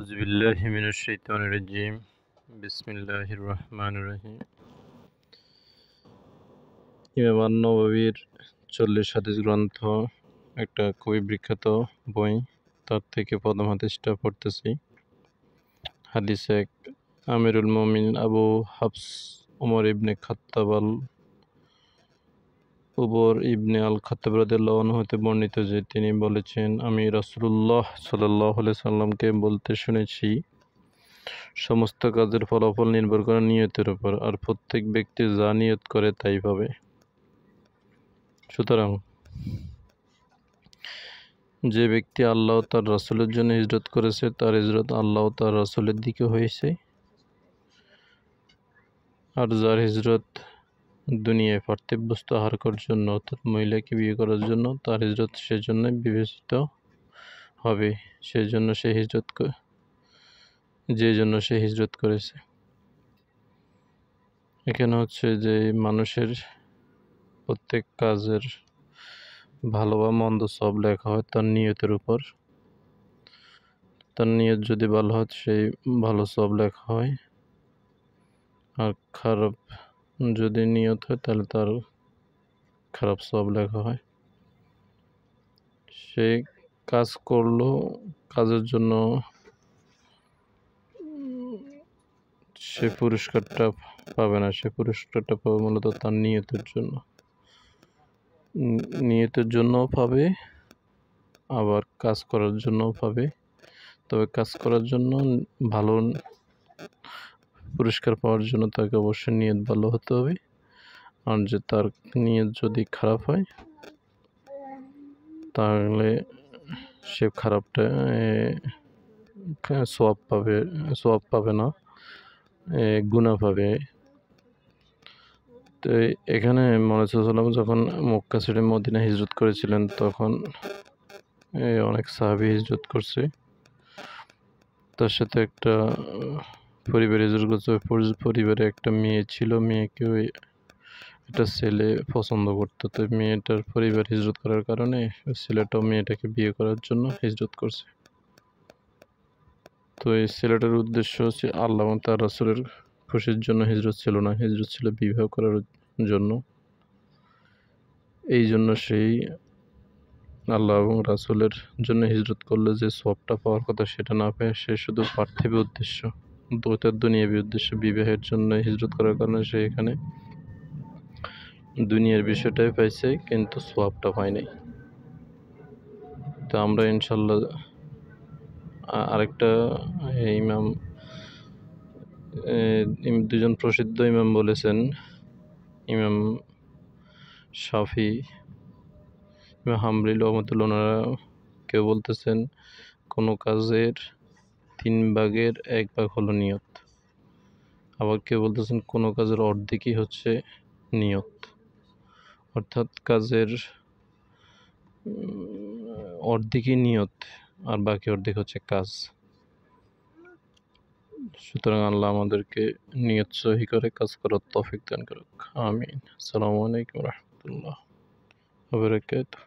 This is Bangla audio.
أعوذ بالله من الشيطان الرجيم بسم الله الرحمن الرحيم ইমাম আন-নববীর 40 হাদিস গ্রন্থ একটা খুবই বিখ্যাত বই। তার থেকে প্রথম হাদিসটা পড়তেছি। হাদিস 1, আমিরুল মুমিনিন আবু হাফস ওমর ইবনে খাত্তাব উমর ইবনে আল খাত্তাব রাদিয়াল্লাহু আনহু হতে বর্ণিত যে তিনি বলেছেন, আমি রাসূলুল্লাহ সাল্লাল্লাহু আলাইহি সাল্লামকে বলতে শুনেছি, সমস্ত কাজের ফলাফল নির্ভর করে নিয়তের উপর, আর প্রত্যেক ব্যক্তি যা নিয়ত করে তাই পাবে। সুতরাং যে ব্যক্তি আল্লাহ ও তার রাসূলের জন্য হিজরত করেছে, তার হিজরত আল্লাহ ও তার রাসূলের দিকে হয়েছে। আর যার হিজরত দুনিয়ায় পার্থিব বস্তু আহার করার জন্য, অর্থাৎ মহিলাকে বিয়ে করার জন্য, তার হিজরত সেজন্য বিবেচিত হবে, যে জন্য সে হিজরত করেছে। এখানে হচ্ছে যে মানুষের প্রত্যেক কাজের ভালো বা মন্দ সব লেখা হয় তার নিয়তের উপর। তার নিয়ত যদি ভালো হয় সেই ভালো সব লেখা হয়, আর খারাপ যদি নিয়ত হয় তাহলে তার খারাপ সব লেখা হয়। সে কাজ করলো, কাজের জন্য সে পুরস্কারটা পাবে না, সে পুরস্কারটা পাবে মূলত তার নিয়তের জন্য পাবে, আবার কাজ করার জন্যও পাবে। তবে কাজ করার জন্য ভালো পুরস্কার পাওয়ার জন্য তাকে অবশ্যই নিয়ত ভালো হতে হবে। আর যে তার নিয়ত যদি খারাপ হয় তাহলে সে খারাপটা সওয়াব পাবে না, গুনাহ পাবে। তো এখানে মুহাম্মদ সাল্লাল্লাহু আলাইহি ওয়াসাল্লাম যখন মক্কা ছেড়ে মদিনা হিজরত করেছিলেন, তখন অনেক সাহাবী হিজরত করছে। তার সাথে একটা পরিবার হিজরত করছে। পরিবারে একটা মেয়ে ছিল, মেয়েকে একটা ছেলে পছন্দ করতো। তো মেয়েটার পরিবার হিজরত করার কারণে ছেলেটাও মেয়েটাকে বিয়ে করার জন্য হিজরত করছে। তো এই ছেলেটার উদ্দেশ্য হচ্ছে আল্লাহ এবং তার রাসূলের খুশির জন্য হিজরত ছিল না, হিজরত ছিল বিবাহ করার জন্য। এই জন্য সেই আল্লাহ এবং রাসূলের জন্য হিজরত করলে যে সওয়াবটা পাওয়ার কথা সেটা না পেয়ে সে শুধু পার্থিব উদ্দেশ্য, দুনিয়াবী উদ্দেশ্য, বিবাহের জন্য হিজরত করার কারণে সে এখানে দুনিয়ার বিষয়টাই পাইছে, কিন্তু সওয়াবটা পায় নাই। তো আমরা ইনশাল্লাহ আরেকটা ইমাম, দুজন প্রসিদ্ধ ইমাম বলেছেন, ইমাম শাফি, ইমাম হাম্বলি রহমাতুল্লাহ, ওনারা কেউ বলতেছেন কোনো কাজের 3 ভাগের 1 ভাগ হলো নিয়ত। আবার কেউ বলতেছেন কোনো কাজের অর্ধেকই হচ্ছে নিয়ত, অর্থাৎ কাজের অর্ধেকই নিয়ত আর বাকি অর্ধেক হচ্ছে কাজ। সুতরাং আল্লাহ আমাদেরকে নিয়ত সহি করে কাজ করার তৌফিক দান করুক। আমিন। আসসালামু আলাইকুম ওয়া রাহমাতুল্লাহি ওয়া বারাকাতুহু।